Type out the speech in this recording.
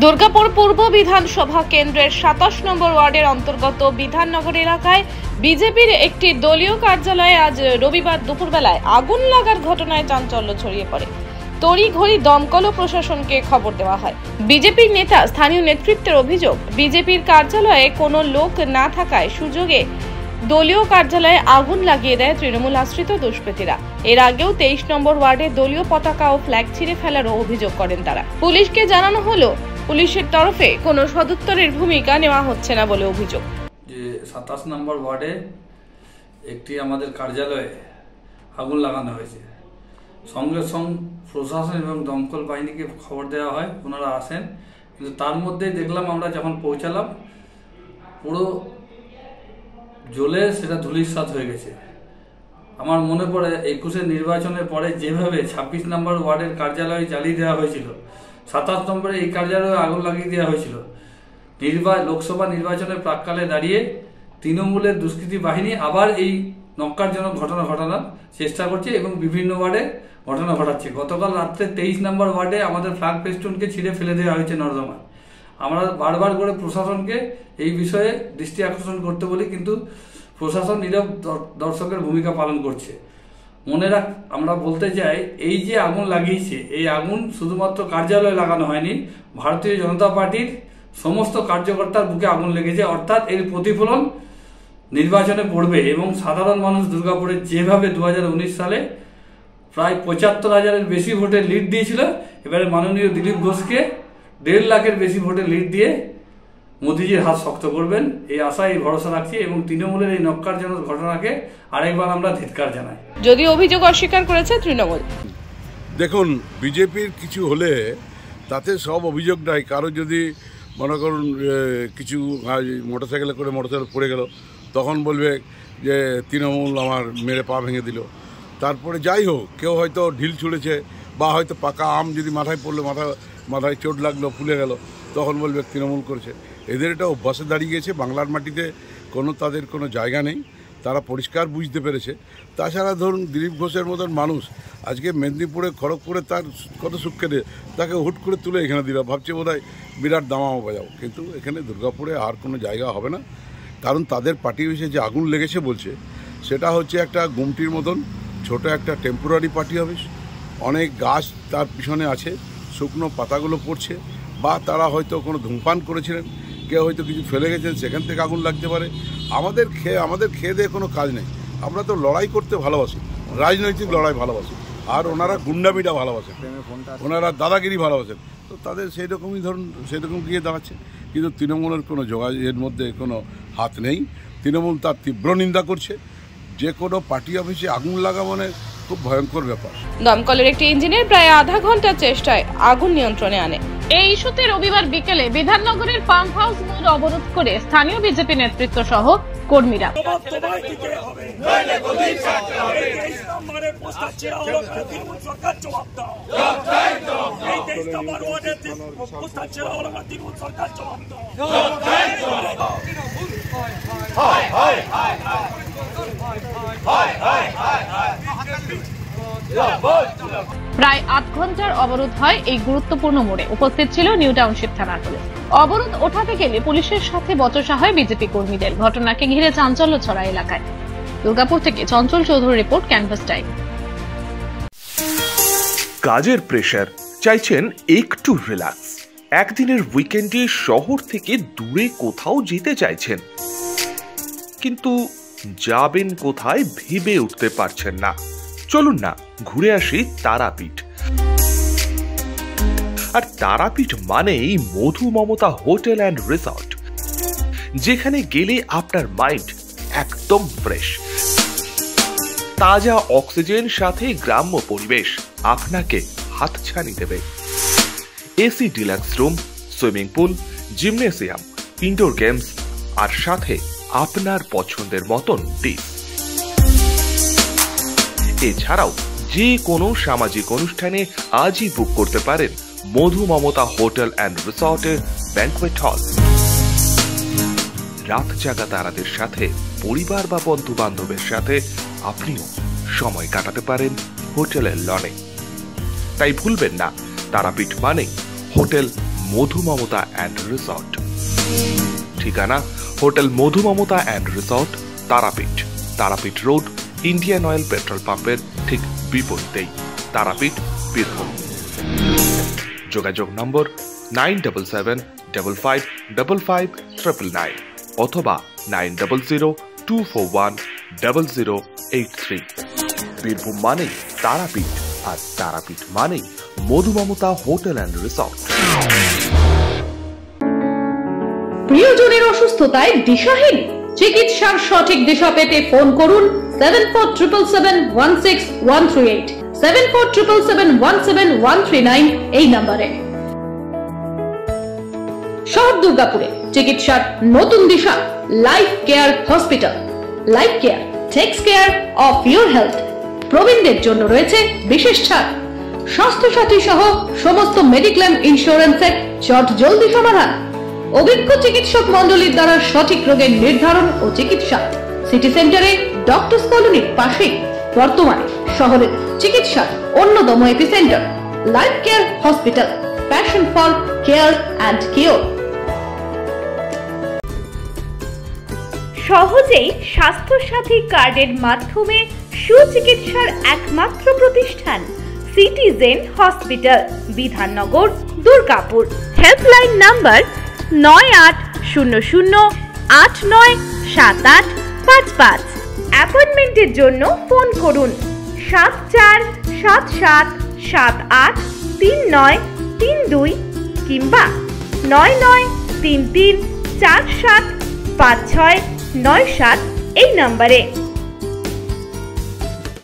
দুর্গাপুর পূর্ব বিধানসভা কেন্দ্রের ২৭ নম্বর ওয়ার্ডের অন্তর্গত বিধাননগর এলাকায় বিজেপির একটি দলীয় কার্যালয়ে আজ রবিবার দুপুরবেলায় আগুন লাগার ঘটনায় চাঞ্চল্য ছড়িয়ে পড়ে। তড়িঘড়ি দমকল ও প্রশাসনকে খবর দেওয়া হয়। বিজেপির নেতা স্থানীয় নেতৃত্বের অভিযোগ, বিজেপির কার্যালয়ে কোনো লোক না থাকায় সুযোগে দলীয় কার্যালয়ে আগুন লাগিয়ে দেয় তৃণমূল আশ্রিত দুষ্কৃতীরা। এর আগেও ২৩ নম্বর ওয়ার্ডে দলীয় পতাকা ও ফ্ল্যাগ ছিঁড়ে ফেলারও অভিযোগ করেন তারা। পুলিশকে জানানো হলো, পুলিশের তরফে কোনো সদুত্তরের ভূমিকা নেওয়া হচ্ছে না বলে অভিযোগ। যে ২৭ নম্বর ওয়ার্ডে একটি আমাদের কার্যালয়ে আগুন লাগানো হয়েছে। সঙ্গে সঙ্গে প্রশাসন এবং দমকল বাহিনীকে খবর দেওয়া হয়, ওনারা আসেন, কিন্তু তার মধ্যেই দেখলাম আমরা যখন পৌঁছালাম পুরো জ্বলে সেটা ধূলিসাৎ হয়ে গেছে। আমার মনে পড়ে ২১-এর নির্বাচনের পরে যেভাবে ২৬ নম্বর ওয়ার্ডের কার্যালয়ে জ্বালিয়ে দেওয়া হয়েছিল, ২৭ নম্বরে এই কার্যালয়ে আগুন লাগিয়ে দেওয়া হয়েছিল। লোকসভা নির্বাচনের প্রাক্কালে দাঁড়িয়ে তৃণমূলের দুষ্কৃতী বাহিনী আবার এই নক্কারজনক ঘটনা ঘটানোর চেষ্টা করছে এবং বিভিন্ন ওয়ার্ডে ঘটনা ঘটাচ্ছে। গতকাল রাত্রে ২৩ নম্বর ওয়ার্ডে আমাদের ফ্ল্যাগ ফেস্টুনকে ছিঁড়ে ফেলে দেওয়া হয়েছে নর্দমায়। আমরা বারবার করে প্রশাসনকে এই বিষয়ে দৃষ্টি আকর্ষণ করতে বলি, কিন্তু প্রশাসন নীরব দর্শকের ভূমিকা পালন করছে। মনে রাখ, আমরা বলতে চাই, এই যে আগুন লাগিয়েছে, এই আগুন শুধুমাত্র কার্যালয়ে লাগানো হয়নি, ভারতীয় জনতা পার্টির সমস্ত কার্যকর্তার বুকে আগুন লেগেছে। অর্থাৎ এর প্রতিফলন নির্বাচনে পড়বে এবং সাধারণ মানুষ দুর্গাপুরে যেভাবে ২০১৯ সালে প্রায় ৭৫,০০০-এর বেশি ভোটে লিড দিয়েছিল, এবারে মাননীয় দিলীপ ঘোষকে ১.৫ লাখের বেশি ভোটে লিড দিয়ে মোদিজির হাত শক্ত করবেন, এই আশা, এই ভরসা রাখছি এবং তৃণমূলের এই নক্কারজনক ঘটনাকে আরেকবার আমরা ধিক্কার জানাই। যদি অভিযোগ অস্বীকার করেছে তৃণমূল। দেখুন, বিজেপির কিছু হলে তাতে সব অভিযোগ নাই। কারো যদি মনে করুন কিছু মোটরসাইকেলে করে মোটরসাইকেল পড়ে গেল, তখন বলবে যে তৃণমূল আমার মেরে পা ভেঙে দিল। তারপরে যাই হোক, কেউ হয়তো ঢিল ছুঁড়েছে বা হয়তো পাকা আম যদি মাথায় পড়লো, মাথায় চোট লাগলো, ফুলে গেল, তখন বলবে তৃণমূল করেছে। এদের এটা অভ্যাসে দাঁড়িয়ে গেছে। বাংলার মাটিতে তাদের কোনো জায়গা নেই, তারা পরিষ্কার বুঝতে পেরেছে। তাছাড়া ধরুন, দিলীপ ঘোষের মতন মানুষ আজকে মেদিনীপুরে, খড়গপুরে তার কত সুখে তাকে হুট করে তুলে এখানে দিল, ভাবছে বোধহয় বিরাট দামামা বাজাও। কিন্তু এখানে দুর্গাপুরে আর কোনো জায়গা হবে না, কারণ তাদের পার্টি অফিসে যে আগুন লেগেছে বলছে, সেটা হচ্ছে একটা গুমটির মতন ছোট একটা টেম্পোরারি পার্টি অফিস। অনেক গাছ তার পিছনে আছে, শুকনো পাতাগুলো পড়ছে, বা তারা হয়তো কোনো ধূমপান করেছিলেন, কেউ হয়তো কিছু ফেলে গেছেন, সেখান থেকে আগুন লাগতে পারে। আমাদের খেয়ে দিয়ে কোনো কাজ নেই। আমরা তো লড়াই করতে ভালোবাসি, রাজনৈতিক লড়াই ভালোবাসি, আর ওনারা গুন্ডামিটা ভালোবাসেন, ওনারা দাদাগিরি ভালোবাসেন। তো তাদের সেরকম গিয়ে দাঁড়াচ্ছে। কিন্তু তৃণমূলের কোনো যোগাযোগের মধ্যে কোনো হাত নেই। তৃণমূল তার তীব্র নিন্দা করছে। যে কোনো পার্টি অফিসে আগুন লাগা মানে খুব ভয়ঙ্কর ব্যাপার। দমকলের একটি ইঞ্জিনের প্রায় আধা ঘন্টার চেষ্টায় আগুন নিয়ন্ত্রণে আনে। এই ইস্যুতে রবিবার বিকেলে বিধাননগরের পাম্প হাউস মোড় অবরোধ করে স্থানীয় বিজেপি নেতৃত্ব সহ কর্মীরা। প্রায় ৮ ঘন্টার অবরোধ হয় এই গুরুত্বপূর্ণ মোড়ে। উপস্থিত ছিল নিউ টাউনশিপ থানার পুলিশ। অবরোধ ওঠাতে গেলে পুলিশের সাথে বচসা হয় বিজেপি কর্মীদের। ঘটনাকে ঘিরে চাঞ্চল্য ছড়ায় এলাকায়। দুর্গাপুর থেকে Chanchal Chowdhury report, canvas time. কাজের প্রেসার, চাইছেন একটু রিল্যাক্স, একদিনের উইকেন্ডে শহর থেকে দূরে কোথাও যেতে চাইছেন, কিন্তু যাবেন কোথায় ভেবে উঠতে পারছেন না। চলুন না ঘুরে আসি তারাপীঠ। আর তারাপীঠ মানেই মধু মমতা হোটেল অ্যান্ড রিসর্ট, যেখানে গেলে আপনার মাইন্ড একদম ফ্রেশ। তাজা অক্সিজেন সাথে গ্রাম্য পরিবেশ আপনাকে হাতছানি দেবে। AC deluxe room, swimming pool, gymnasium, indoor games, আর সাথে আপনার পছন্দের মতন ডিশ। এছাড়াও যে কোনো সামাজিক অনুষ্ঠানে আজই বুক করতে পারেন মধু মমতা হোটেল অ্যান্ড রিসর্টের ব্যাংকুয়েট হল। রাত জাগা তারাদের সাথে, পরিবার বা বন্ধু বান্ধবের সাথে আপনিও সময় কাটাতে পারেন হোটেলের লনে। তাই ভুলবেন না, তারাপীঠ মানে hotel Madhu Mamata and resort. ঠিকানা hotel Madhu Mamata and resort, Tarapith, Tarapith road, Indian Oil petrol পাম্পের ঠিক বিপরীতেই, তারাপীঠ, বীরভূম। যোগাযোগ নম্বর 9775555599 অথবা 9002410083। বীরভূম মানেই তারাপীঠ, আর তারাপীঠ মানেই মধু মমতা হোটেল অ্যান্ড রিসর্ট। প্রিয়জনের অসুস্থতায় দিশাহীন, চিকিৎসার সঠিক দিশা পেতে ফোন করুন 7477716138, 7477717139 এই নম্বরে। শহর দুর্গাপুরে চিকিৎসার নতুন দিশা life care hospital. Life care takes care of your health. প্রবীণদের জন্য রয়েছে বিশেষ ছাড়। স্বাস্থ্য সাথী সহ সমস্ত মেডিক্লেম ইন্স্যুরেন্সের চট জলদি সমাধান। অভিজ্ঞ চিকিৎসক মন্ডলীর দ্বারা সঠিক রোগের নির্ধারণ ও চিকিৎসা। সিটি সেন্টারে ডক্টরস কলোনির পাশেই বর্তমানে শহরের চিকিৎসার অন্যতম epicentre life care hospital, passion for care and cure. সহজেই স্বাস্থ্য সাথী কার্ডের মাধ্যমে সুচিকিৎসার একমাত্র প্রতিষ্ঠান citizen hospital, Bidhannagar, Durgapur. Helpline number 9800897855। অ্যাপয়েন্টমেন্টের জন্য ফোন করুন 7477783932 কিংবা 9933475697 এই নম্বরে।